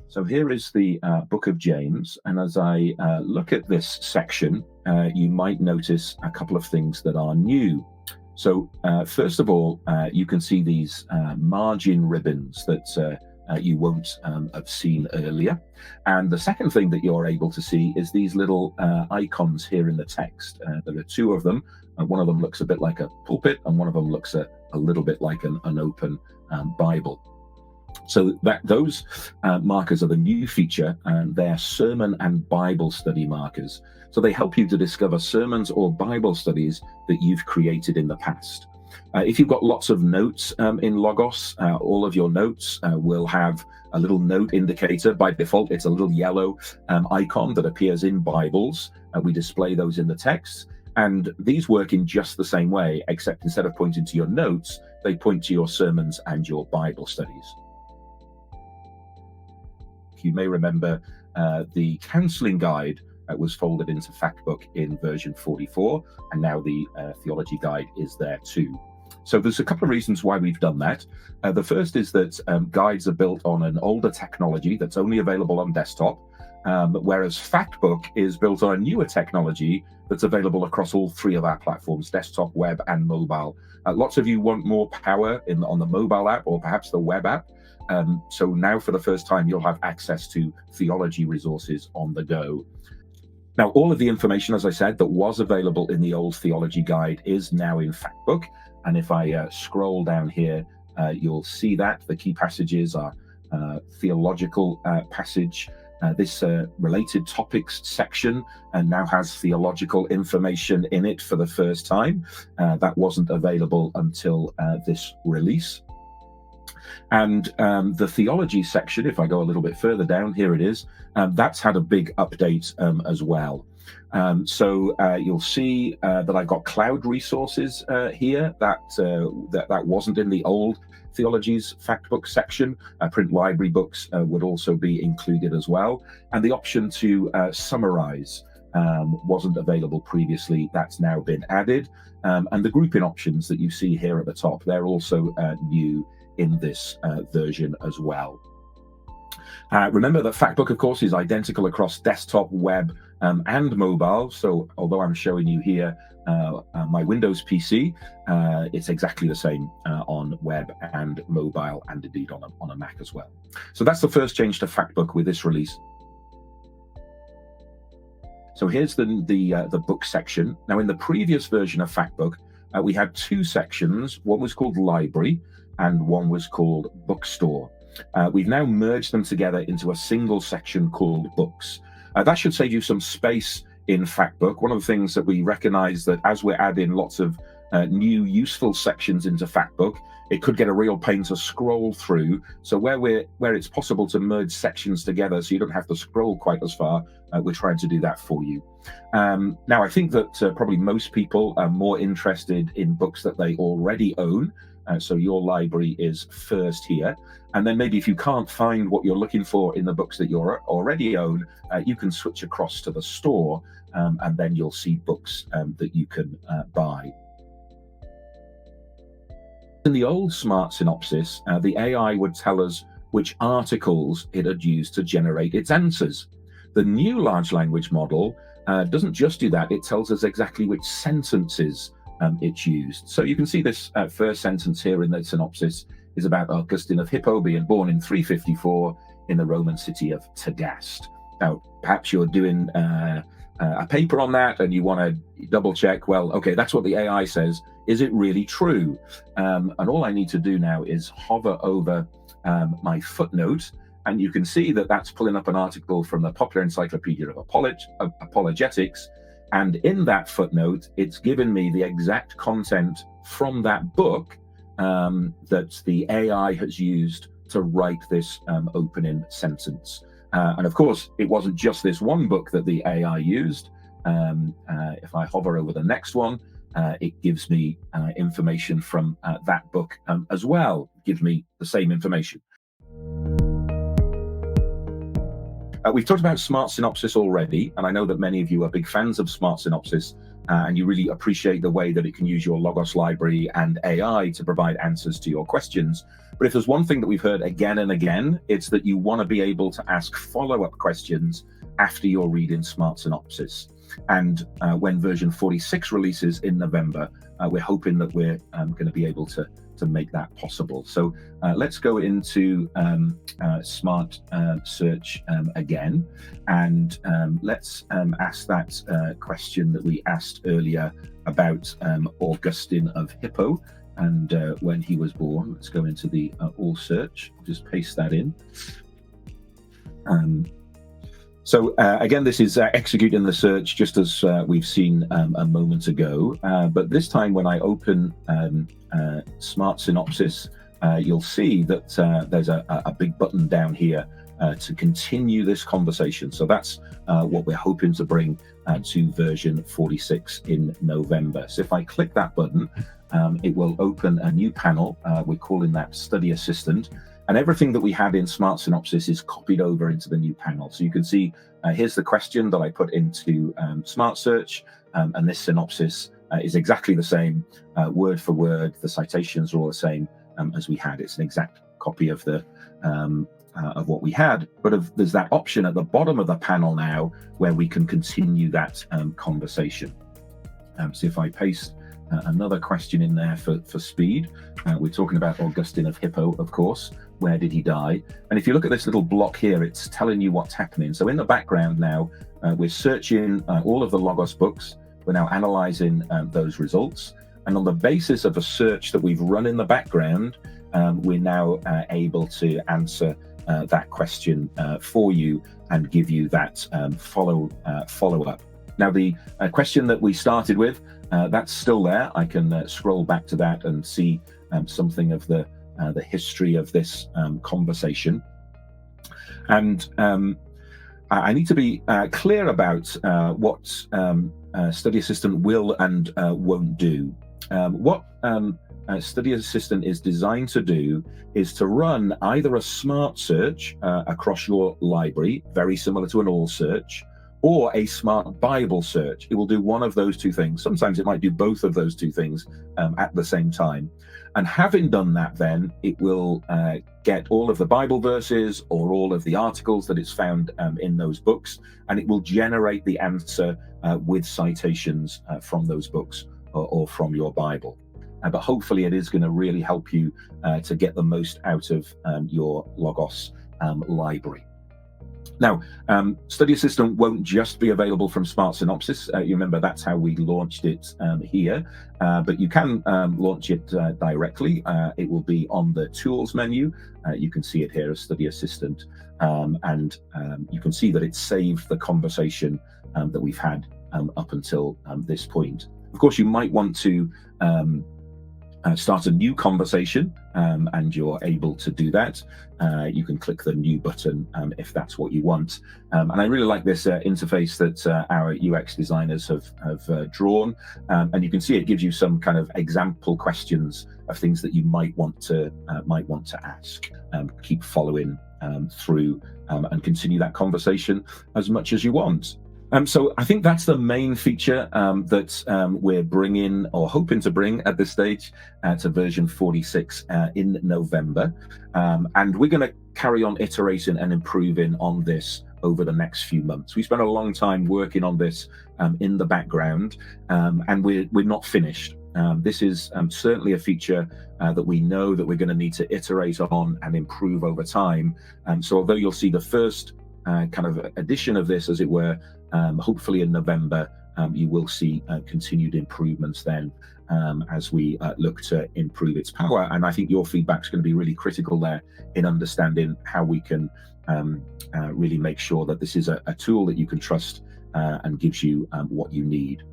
So here is the book of James, and as I look at this section, you might notice a couple of things that are new. So first of all, you can see these margin ribbons that you won't have seen earlier. And the second thing that you're able to see is these little icons here in the text. There are two of them. One of them looks a bit like a pulpit, and one of them looks a little bit like an open Bible. So those markers are the new feature, and they're sermon and Bible study markers. So they help you to discover sermons or Bible studies that you've created in the past. If you've got lots of notes in Logos, all of your notes will have a little note indicator. By default, it's a little yellow icon that appears in Bibles. We display those in the text. And these work in just the same way, except instead of pointing to your notes, they point to your sermons and your Bible studies. You may remember the counseling guide was folded into Factbook in version 44, and now the theology guide is there too. So there's a couple of reasons why we've done that. The first is that guides are built on an older technology that's only available on desktop, whereas Factbook is built on a newer technology that's available across all three of our platforms, desktop, web, and mobile. Lots of you want more power on the mobile app or perhaps the web app. So now for the first time, you'll have access to theology resources on the go. Now, all of the information, as I said, that was available in the old theology guide is now in Factbook. And if I scroll down here, you'll see that the key passages are theological passage. This related topics section now has theological information in it for the first time. That wasn't available until this release. And the theology section, if I go a little bit further down, here it is, that's had a big update as well. So you'll see that I've got cloud resources here that wasn't in the old Theology's Factbook section. Print library books would also be included as well. And the option to summarize wasn't available previously. That's now been added. And the grouping options that you see here at the top, they're also new in this version as well. Remember that Factbook, of course, is identical across desktop, web, and mobile. So although I'm showing you here my Windows PC, it's exactly the same on web and mobile, and indeed on a Mac as well. So that's the first change to Factbook with this release. So here's the book section. Now, in the previous version of Factbook, we had two sections. One was called Library, and one was called Bookstore. We've now merged them together into a single section called Books. That should save you some space in Factbook. One of the things that we recognize that as we're adding lots of new useful sections into Factbook, it could get a real pain to scroll through. So where it's possible to merge sections together so you don't have to scroll quite as far, we're trying to do that for you. Now, I think that probably most people are more interested in books that they already own. So your library is first here. And then maybe if you can't find what you're looking for in the books that you already own, you can switch across to the store, and then you'll see books that you can buy. In the old Smart Synopsis, the AI would tell us which articles it had used to generate its answers. The new large language model doesn't just do that, it tells us exactly which sentences it's used. So you can see this first sentence here in the synopsis is about Augustine of Hippo being born in 354 in the Roman city of Tagaste. Now, perhaps you're doing a paper on that and you want to double check, well, okay, that's what the AI says. Is it really true? And all I need to do now is hover over my footnote, and you can see that that's pulling up an article from the Popular Encyclopedia of Apologetics. And in that footnote, it's given me the exact content from that book that the AI has used to write this opening sentence. And of course, it wasn't just this one book that the AI used. If I hover over the next one, it gives me information from that book as well. It gives me the same information. We've talked about Smart Synopsis already, and I know that many of you are big fans of Smart Synopsis and you really appreciate the way that it can use your Logos library and AI to provide answers to your questions. But if there's one thing that we've heard again and again, it's that you want to be able to ask follow-up questions after you're reading Smart Synopsis. And when version 46 releases in November, we're hoping that we're going to be able to make that possible. So let's go into Smart Search again, and let's ask that question that we asked earlier about Augustine of Hippo and when he was born. Let's go into the all search, just paste that in. So again, this is executing the search just as we've seen a moment ago. But this time when I open Smart Synopsis, you'll see that there's a big button down here to continue this conversation. So that's what we're hoping to bring to version 46 in November. So if I click that button, it will open a new panel. We're calling that Study Assistant. And everything that we had in Smart Synopsis is copied over into the new panel. So you can see here's the question that I put into Smart Search, and this synopsis is exactly the same, word for word. The citations are all the same as we had. It's an exact copy of the of what we had. But there's that option at the bottom of the panel now where we can continue that conversation. So if I paste another question in there for speed, we're talking about Augustine of Hippo, of course. Where did he die? And if you look at this little block here, it's telling you what's happening. So in the background now, we're searching all of the Logos books. We're now analyzing those results. And on the basis of a search that we've run in the background, we're now able to answer that question for you and give you that follow-up. Now, the question that we started with, that's still there. I can scroll back to that and see something of the history of this conversation. And I need to be clear about what Study Assistant will and won't do. What Study Assistant is designed to do is to run either a smart search across your library, very similar to an all search, or a smart Bible search. It will do one of those two things. Sometimes it might do both of those two things at the same time. And having done that, then it will get all of the Bible verses or all of the articles that it's found in those books, and it will generate the answer with citations from those books or from your Bible. But hopefully it is going to really help you to get the most out of your Logos library. Now, Study Assistant won't just be available from Smart Synopsis. You remember that's how we launched it here, but you can launch it directly. It will be on the Tools menu. You can see it here as Study Assistant, and you can see that it saved the conversation that we've had up until this point. Of course, you might want to start a new conversation, and you're able to do that. You can click the new button if that's what you want. And I really like this interface that our UX designers have drawn. And you can see it gives you some kind of example questions of things that you might want to ask. Keep following through and continue that conversation as much as you want. So I think that's the main feature that we're bringing or hoping to bring at this stage to version 46 in November. And we're going to carry on iterating and improving on this over the next few months. We spent a long time working on this in the background, and we're not finished. This is certainly a feature that we know that we're going to need to iterate on and improve over time. So although you'll see the first kind of edition of this, as it were, hopefully in November, you will see continued improvements then as we look to improve its power. And I think your feedback is going to be really critical there in understanding how we can really make sure that this is a tool that you can trust and gives you what you need.